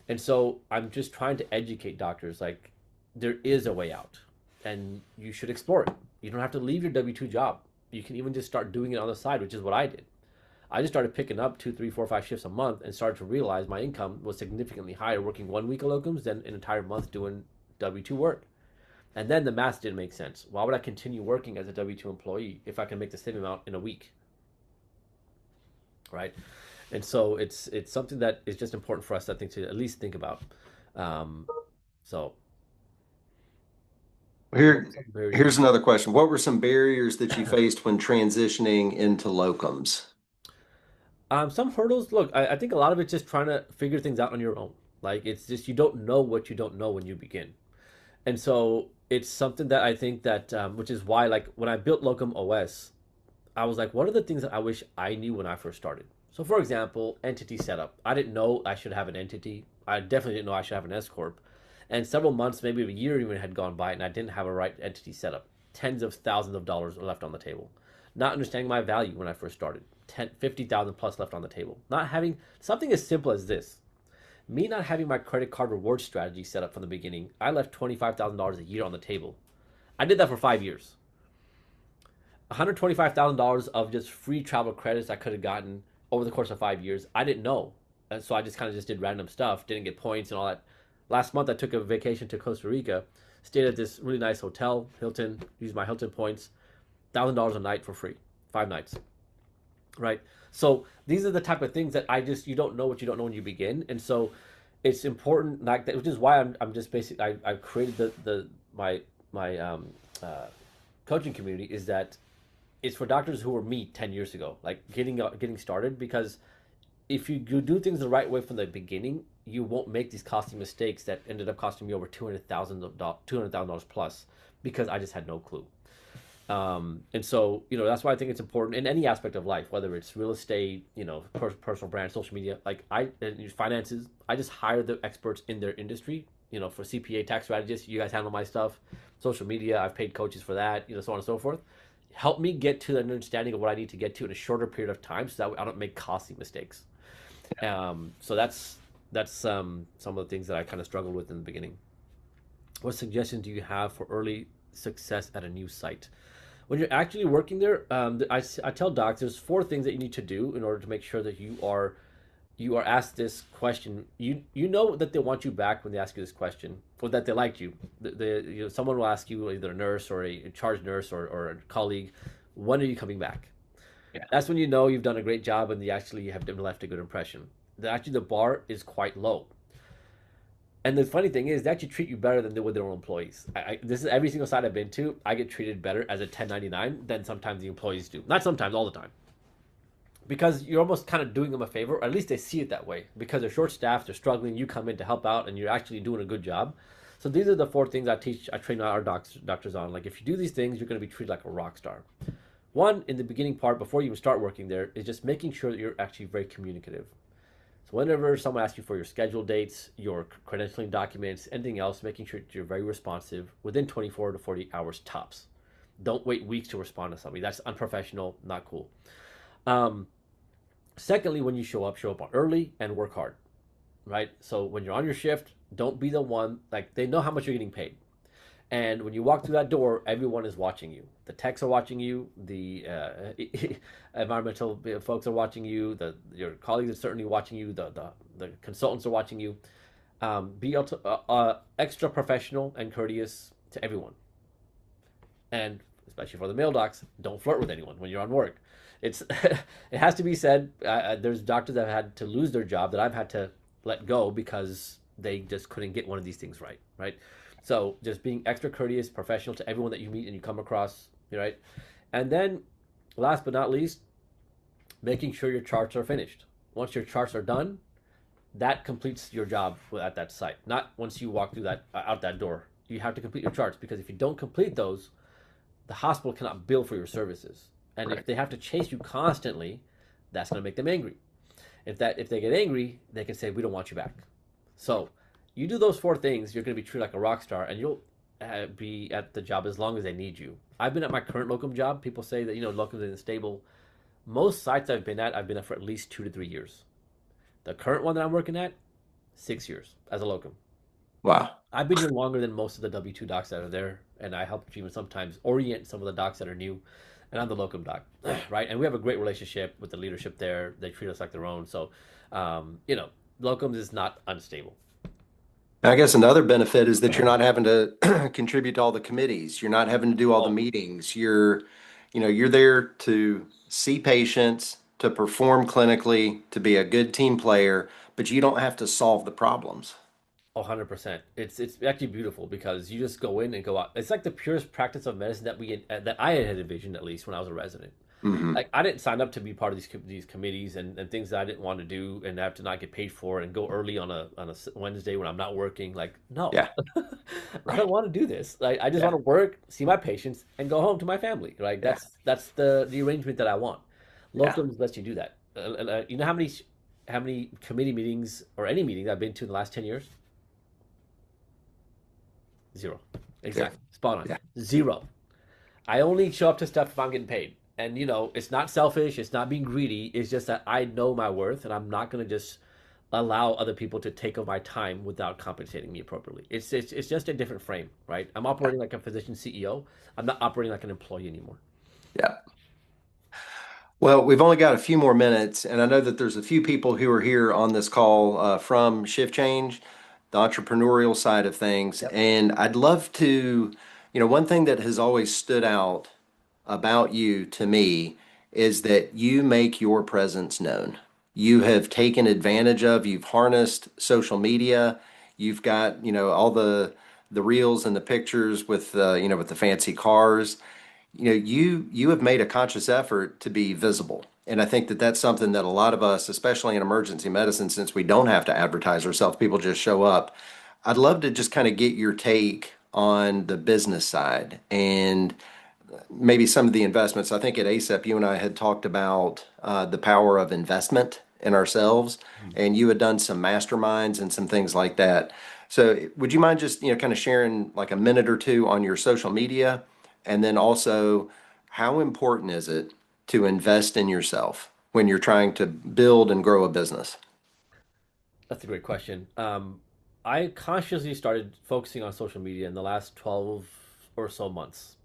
B: And so I'm just trying to educate doctors, like, there is a way out, and you should explore it. You don't have to leave your W-2 job. You can even just start doing it on the side, which is what I did. I just started picking up 2, 3, 4, 5 shifts a month and started to realize my income was significantly higher working 1 week of locums than an entire month doing W-2 work. And then the math didn't make sense. Why would I continue working as a W-2 employee if I can make the same amount in a week, right? And so it's something that is just important for us, I think, to at least think about. Um, so, what
A: Here,
B: were some barriers you
A: here's
B: faced?
A: another question. What were some barriers that you faced when transitioning into locums?
B: Some hurdles. Look, I think a lot of it's just trying to figure things out on your own. Like, it's just you don't know what you don't know when you begin. And so it's something that I think that, which is why, like, when I built Locum OS, I was like, what are the things that I wish I knew when I first started? So, for example, entity setup. I didn't know I should have an entity. I definitely didn't know I should have an S corp. And several months, maybe a year even had gone by, and I didn't have a right entity setup. Tens of thousands of dollars are left on the table. Not understanding my value when I first started. 50,000 plus left on the table. Not having something as simple as this. Me not having my credit card reward strategy set up from the beginning, I left $25,000 a year on the table. I did that for 5 years. $125,000 of just free travel credits I could have gotten over the course of 5 years. I didn't know. And so I just kind of just did random stuff, didn't get points and all that. Last month I took a vacation to Costa Rica, stayed at this really nice hotel, Hilton, used my Hilton points, $1,000 a night for free, 5 nights, right? So these are the type of things that you don't know what you don't know when you begin. And so it's important, like that, which is why I'm just basically, I've created my uh, coaching community, is that it's for doctors who were me 10 years ago, like getting started. Because if you do things the right way from the beginning, you won't make these costly mistakes that ended up costing me over $200,000 plus, because I just had no clue. And so, that's why I think it's important in any aspect of life, whether it's real estate, personal brand, social media, like finances. I just hire the experts in their industry. For CPA, tax strategists, you guys handle my stuff. Social media, I've paid coaches for that. So on and so forth. Help me get to an understanding of what I need to get to in a shorter period of time, so that I don't make costly mistakes. So that's some of the things that I kind of struggled with in the beginning. What suggestions do you have for early success at a new site? When you're actually working there, I tell docs there's 4 things that you need to do in order to make sure that you are asked this question. You know that they want you back when they ask you this question, or that they liked you. Someone will ask you, either a nurse or a charge nurse or a colleague, when are you coming back?
A: Yeah.
B: That's when you know you've done a great job and you actually have left a good impression. Actually, the bar is quite low. And the funny thing is, they actually treat you better than they would their own employees. This is every single site I've been to. I get treated better as a 1099 than sometimes the employees do. Not sometimes, all the time. Because you're almost kind of doing them a favor, or at least they see it that way. Because they're short staffed, they're struggling, you come in to help out, and you're actually doing a good job. So these are the 4 things I train our doctors on. Like, if you do these things, you're going to be treated like a rock star. One, in the beginning part, before you even start working there, is just making sure that you're actually very communicative. So whenever someone asks you for your schedule dates, your credentialing documents, anything else, making sure that you're very responsive within 24 to 48 hours tops. Don't wait weeks to respond to somebody. That's unprofessional, not cool. Um, Secondly, when you show up early and work hard, right? So when you're on your shift, don't be the one, like they know how much you're getting paid. And when you walk through that door, everyone is watching you. The techs are watching you. The environmental folks are watching you. Your colleagues are certainly watching you. The consultants are watching you. Be extra professional and courteous to everyone. And especially for the male docs, don't flirt with anyone when you're on work. It's it has to be said. There's doctors that have had to lose their job that I've had to let go because they just couldn't get one of these things right. Right. So just being extra courteous, professional to everyone that you meet and you come across, right? And then last but not least, making sure your charts are finished. Once your charts are done, that completes your job at that site. Not once you walk through that out that door. You have to complete your charts because if you don't complete those, the hospital cannot bill for your services. And if they have to chase you constantly, that's going to make them angry. If they get angry, they can say, we don't want you back. So you do those 4 things, you're going to be treated like a rock star, and you'll be at the job as long as they need you. I've been at my current locum job. People say that locum isn't stable. Most sites I've been at for at least 2 to 3 years. The current one that I'm working at, 6 years as a locum.
A: Wow.
B: I've been here longer than most of the W2 docs that are there, and I help even sometimes orient some of the docs that are new. And I'm the locum doc, right? And we have a great relationship with the leadership there. They treat us like their own. So, locums is not unstable.
A: I guess another benefit is that you're not having to contribute to all the committees. You're not having to do all the meetings. You're there to see patients, to perform clinically, to be a good team player, but you don't have to solve the problems.
B: 100%. It's actually beautiful because you just go in and go out. It's like the purest practice of medicine that I had envisioned, at least when I was a resident.
A: Hmm.
B: Like I didn't sign up to be part of these committees and things that I didn't want to do and have to not get paid for and go early on a Wednesday when I'm not working. Like no,
A: Yeah.
B: I don't want to do this. Like I just want to work, see my patients, and go home to my family. Right? That's the arrangement that I want.
A: Yeah.
B: Locums lets you do that. You know how many committee meetings or any meetings I've been to in the last 10 years? 0. Exactly. Spot on.
A: Yeah.
B: 0. I only show up to stuff if I'm getting paid. And it's not selfish, it's not being greedy, it's just that I know my worth and I'm not going to just allow other people to take over my time without compensating me appropriately. It's just a different frame, right? I'm operating like a physician CEO. I'm not operating like an employee anymore.
A: Yeah. Well, we've only got a few more minutes, and I know that there's a few people who are here on this call from ShiftChange, the entrepreneurial side of things.
D: Yep.
A: And I'd love to, one thing that has always stood out about you to me is that you make your presence known. You have taken advantage of, you've harnessed social media, you've got, all the reels and the pictures with with the fancy cars. You have made a conscious effort to be visible. And I think that that's something that a lot of us, especially in emergency medicine, since we don't have to advertise ourselves, people just show up. I'd love to just kind of get your take on the business side and maybe some of the investments. I think at ASEP, you and I had talked about the power of investment in ourselves, and you had done some masterminds and some things like that. So, would you mind just kind of sharing like a minute or two on your social media, and then also how important is it to invest in yourself when you're trying to build and grow a business?
B: That's a great question. I consciously started focusing on social media in the last 12 or so months.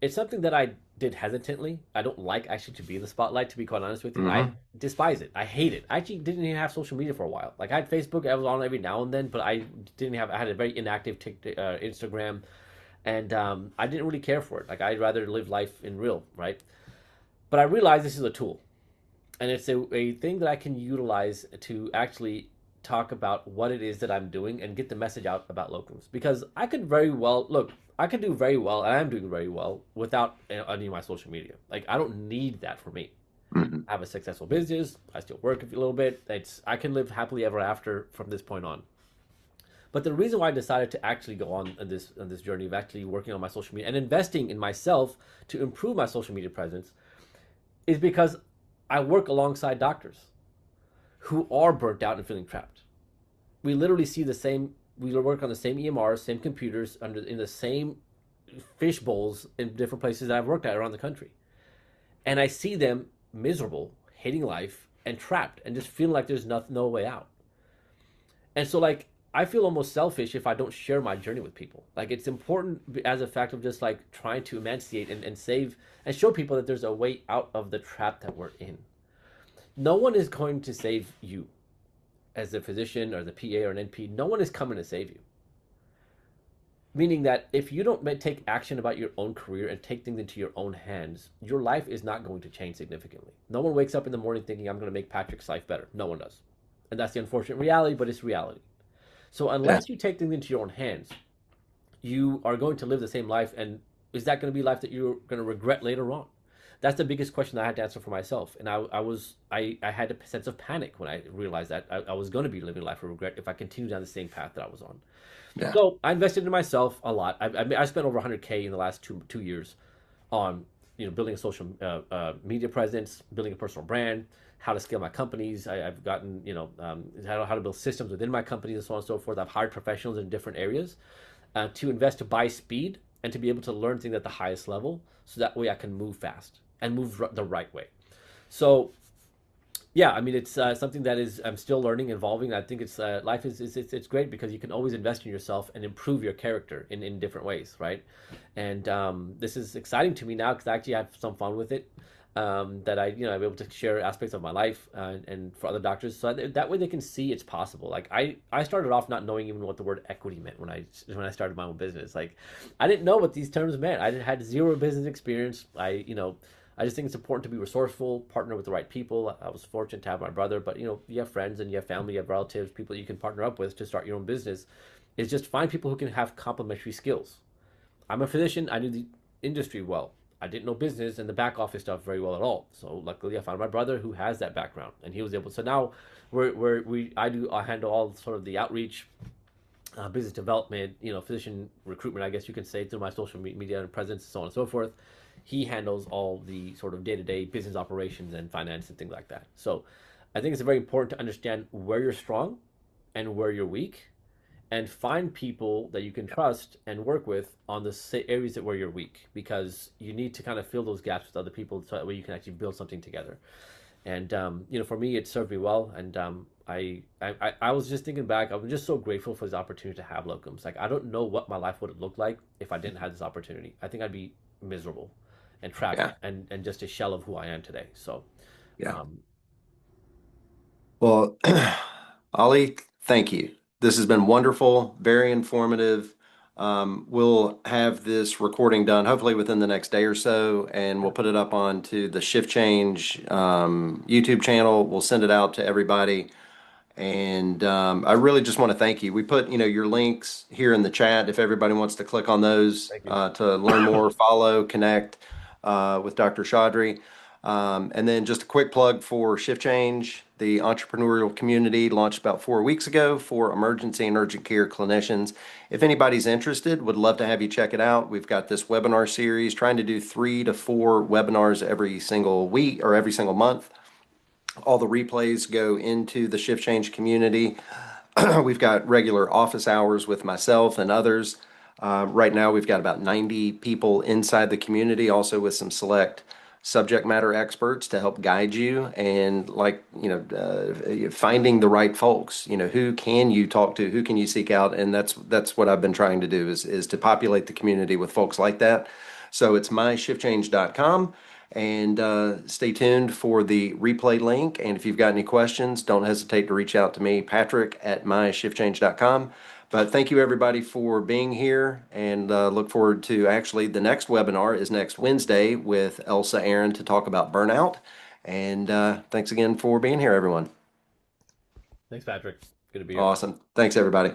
B: It's something that I did hesitantly. I don't like actually to be in the spotlight, to be quite honest with you. I
A: Hmm.
B: despise it. I hate it. I actually didn't even have social media for a while. Like I had Facebook, I was on every now and then, but I had a very inactive Instagram, and I didn't really care for it. Like I'd rather live life in real, right? But I realized this is a tool, and it's a thing that I can utilize to actually talk about what it is that I'm doing and get the message out about locums. Because I could very well look, I could do very well, and I'm doing very well without any of my social media. Like I don't need that for me.
A: Hmm.
B: I have a successful business. I still work a little bit. I can live happily ever after from this point on. But the reason why I decided to actually go on this journey of actually working on my social media and investing in myself to improve my social media presence is because I work alongside doctors who are burnt out and feeling trapped. We literally see the same. We work on the same EMRs, same computers, in the same fish bowls in different places that I've worked at around the country, and I see them miserable, hating life, and trapped, and just feeling like there's no way out. And so, like, I feel almost selfish if I don't share my journey with people. Like, it's important as a fact of just like trying to emancipate and save and show people that there's a way out of the trap that we're in. No one is going to save you as a physician or the PA or an NP. No one is coming to save you. Meaning that if you don't take action about your own career and take things into your own hands, your life is not going to change significantly. No one wakes up in the morning thinking, I'm going to make Patrick's life better. No one does. And that's the unfortunate reality, but it's reality. So unless you take things into your own hands, you are going to live the same life. And is that going to be life that you're going to regret later on? That's the biggest question I had to answer for myself. And I had a sense of panic when I realized that I was going to be living a life of regret if I continued down the same path that I was on. Yeah. So I invested in myself a lot. I spent over 100K in the last two years on building a social media presence, building a personal brand, how to scale my companies. I've gotten how to build systems within my companies and so on and so forth. I've hired professionals in different areas to invest to buy speed and to be able to learn things at the highest level, so that way I can move fast and move the right way. So yeah, I mean, it's something that I'm still learning, evolving. I think it's life it's great because you can always invest in yourself and improve your character in different ways, right? And this is exciting to me now because I actually have some fun with it. That I'm able to share aspects of my life and for other doctors, so that way they can see it's possible. Like I started off not knowing even what the word equity meant when I started my own business. Like I didn't know what these terms meant. I had zero business experience. I just think it's important to be resourceful, partner with the right people. I was fortunate to have my brother, but you have friends and you have family, you have relatives, people you can partner up with to start your own business. Is just find people who can have complementary skills. I'm a physician. I knew the industry well. I didn't know business and the back office stuff very well at all. So luckily, I found my brother who has that background, and he was able. So now I handle all sort of the outreach, business development, physician recruitment, I guess you could say, through my social media and presence, so on and so forth. He handles all the sort of day-to-day business operations and finance and things like that. So I think it's very important to understand where you're strong and where you're weak, and find people that you can trust and work with on the areas where you're weak, because you need to kind of fill those gaps with other people so that way you can actually build something together. And for me, it served me well. And I was just thinking back, I'm just so grateful for this opportunity to have locums. Like I don't know what my life would have looked like if I didn't have this opportunity. I think I'd be miserable and trapped and just a shell of who I am today. So
A: Well, Ali, thank you. This has been wonderful, very informative. We'll have this recording done hopefully within the next day or so, and we'll put it up onto the ShiftChange YouTube channel. We'll send it out to everybody. And I really just want to thank you. We put, your links here in the chat if everybody wants to click on those to learn more, follow, connect with Dr. Chaudhary. And then just a quick plug for ShiftChange, the entrepreneurial community launched about 4 weeks ago for emergency and urgent care clinicians. If anybody's interested, would love to have you check it out. We've got this webinar series, trying to do 3 to 4 webinars every single week or every single month. All the replays go into the ShiftChange community. We've got regular office hours with myself and others. Right now, we've got about 90 people inside the community, also with some select subject matter experts to help guide you and finding the right folks. Who can you talk to? Who can you seek out? And that's what I've been trying to do is to populate the community with folks like that. So it's myshiftchange.com. And stay tuned for the replay link. And if you've got any questions, don't hesitate to reach out to me, Patrick at myshiftchange.com. But thank you, everybody, for being here, and look forward to actually the next webinar is next Wednesday with Elsa Aaron to talk about burnout. And thanks again for being here, everyone.
B: Thanks, Patrick. Good to be here.
A: Awesome. Thanks, everybody.